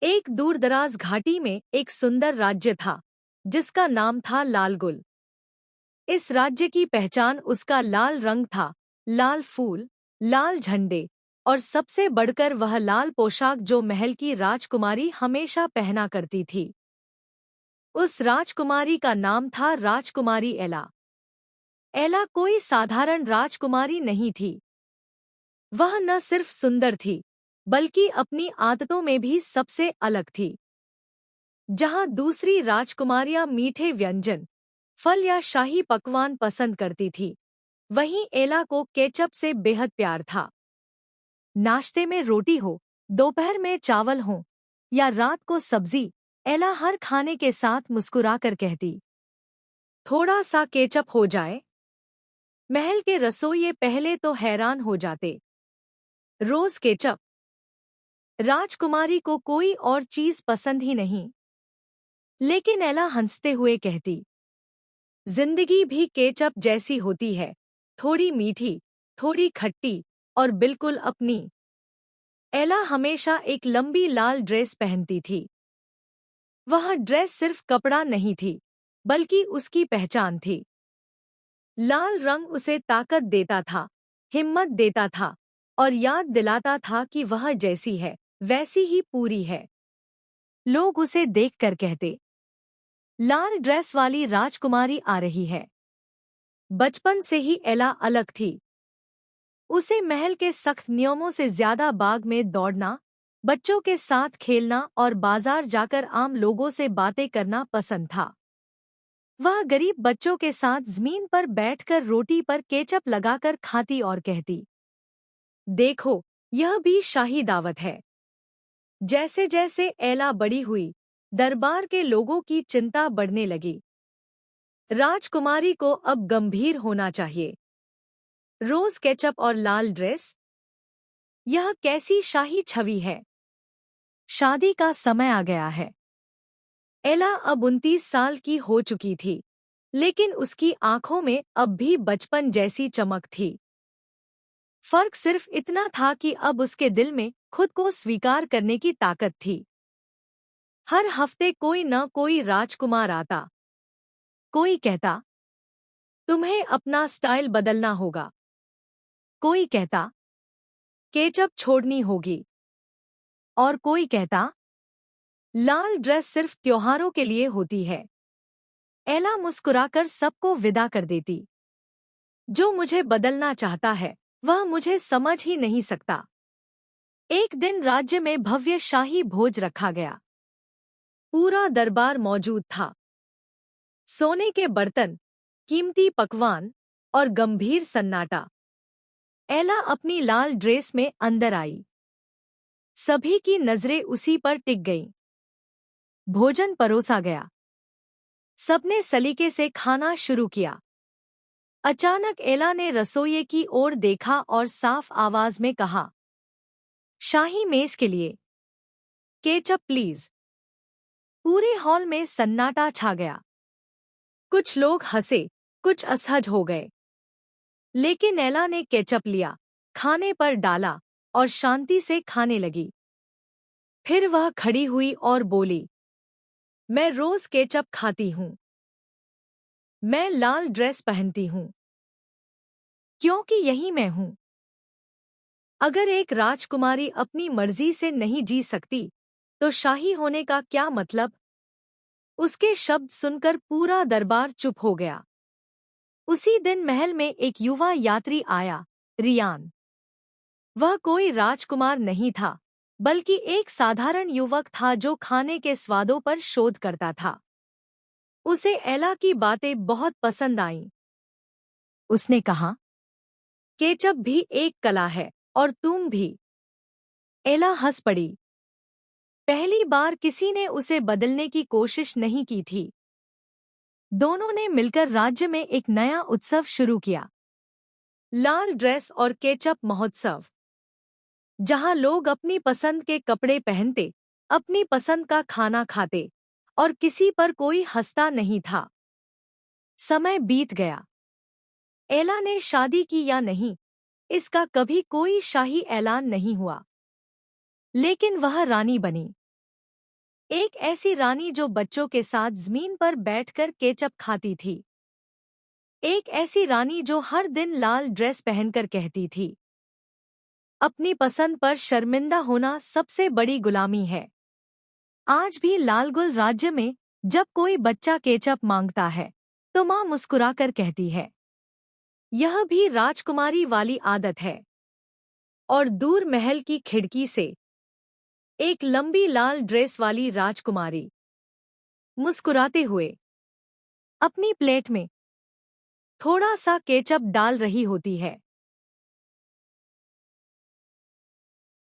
एक दूरदराज घाटी में एक सुंदर राज्य था जिसका नाम था लालगुल। इस राज्य की पहचान उसका लाल रंग था, लाल फूल, लाल झंडे और सबसे बढ़कर वह लाल पोशाक जो महल की राजकुमारी हमेशा पहना करती थी। उस राजकुमारी का नाम था राजकुमारी एला। एला कोई साधारण राजकुमारी नहीं थी। वह न सिर्फ सुंदर थी बल्कि अपनी आदतों में भी सबसे अलग थी। जहां दूसरी राजकुमारियां मीठे व्यंजन, फल या शाही पकवान पसंद करती थी, वहीं एला को केचप से बेहद प्यार था। नाश्ते में रोटी हो, दोपहर में चावल हो या रात को सब्जी, एला हर खाने के साथ मुस्कुराकर कहती, थोड़ा सा केचप हो जाए। महल के रसोइये पहले तो हैरान हो जाते। रोज केचप? राजकुमारी को कोई और चीज पसंद ही नहीं। लेकिन एला हंसते हुए कहती, जिंदगी भी केचप जैसी होती है, थोड़ी मीठी, थोड़ी खट्टी और बिल्कुल अपनी। एला हमेशा एक लंबी लाल ड्रेस पहनती थी। वह ड्रेस सिर्फ कपड़ा नहीं थी, बल्कि उसकी पहचान थी। लाल रंग उसे ताकत देता था, हिम्मत देता था और याद दिलाता था कि वह जैसी है, वैसी ही पूरी है। लोग उसे देखकर कहते, लाल ड्रेस वाली राजकुमारी आ रही है। बचपन से ही एला अलग थी। उसे महल के सख्त नियमों से ज्यादा बाग में दौड़ना, बच्चों के साथ खेलना और बाजार जाकर आम लोगों से बातें करना पसंद था। वह गरीब बच्चों के साथ जमीन पर बैठकर रोटी पर केचप लगाकर खाती और कहती, देखो, यह भी शाही दावत है। जैसे जैसे एला बड़ी हुई, दरबार के लोगों की चिंता बढ़ने लगी। राजकुमारी को अब गंभीर होना चाहिए। रोज केचप और लाल ड्रेस? यह कैसी शाही छवि है? शादी का समय आ गया है। एला अब 29 साल की हो चुकी थी, लेकिन उसकी आंखों में अब भी बचपन जैसी चमक थी। फर्क सिर्फ इतना था कि अब उसके दिल में खुद को स्वीकार करने की ताकत थी। हर हफ्ते कोई न कोई राजकुमार आता। कोई कहता, तुम्हें अपना स्टाइल बदलना होगा। कोई कहता, केचप छोड़नी होगी। और कोई कहता, लाल ड्रेस सिर्फ त्योहारों के लिए होती है। एला मुस्कुराकर सबको विदा कर देती। जो मुझे बदलना चाहता है, वह मुझे समझ ही नहीं सकता। एक दिन राज्य में भव्य शाही भोज रखा गया। पूरा दरबार मौजूद था। सोने के बर्तन, कीमती पकवान और गंभीर सन्नाटा। एला अपनी लाल ड्रेस में अंदर आई। सभी की नजरें उसी पर टिक गईं। भोजन परोसा गया। सबने सलीके से खाना शुरू किया। अचानक एला ने रसोइये की ओर देखा और साफ आवाज में कहा, शाही मेज के लिए केचप प्लीज। पूरे हॉल में सन्नाटा छा गया। कुछ लोग हंसे, कुछ असहज हो गए। लेकिन एला ने केचप लिया, खाने पर डाला और शांति से खाने लगी। फिर वह खड़ी हुई और बोली, मैं रोज केचप खाती हूँ। मैं लाल ड्रेस पहनती हूँ, क्योंकि यही मैं हूँ। अगर एक राजकुमारी अपनी मर्जी से नहीं जी सकती, तो शाही होने का क्या मतलब? उसके शब्द सुनकर पूरा दरबार चुप हो गया। उसी दिन महल में एक युवा यात्री आया, रियान। वह कोई राजकुमार नहीं था, बल्कि एक साधारण युवक था जो खाने के स्वादों पर शोध करता था। उसे एला की बातें बहुत पसंद आईं। उसने कहा, केचप भी एक कला है और तुम भी। एला हंस पड़ी। पहली बार किसी ने उसे बदलने की कोशिश नहीं की थी। दोनों ने मिलकर राज्य में एक नया उत्सव शुरू किया, लाल ड्रेस और केचप महोत्सव, जहां लोग अपनी पसंद के कपड़े पहनते, अपनी पसंद का खाना खाते और किसी पर कोई हंसता नहीं था। समय बीत गया। एला ने शादी की या नहीं, इसका कभी कोई शाही ऐलान नहीं हुआ। लेकिन वह रानी बनी। एक ऐसी रानी जो बच्चों के साथ जमीन पर बैठकर केचप खाती थी। एक ऐसी रानी जो हर दिन लाल ड्रेस पहनकर कहती थी, अपनी पसंद पर शर्मिंदा होना सबसे बड़ी गुलामी है। आज भी लालगुल राज्य में जब कोई बच्चा केचप मांगता है तो माँ मुस्कुराकर कहती है, यह भी राजकुमारी वाली आदत है। और दूर महल की खिड़की से एक लंबी लाल ड्रेस वाली राजकुमारी मुस्कुराते हुए अपनी प्लेट में थोड़ा सा केचप डाल रही होती है।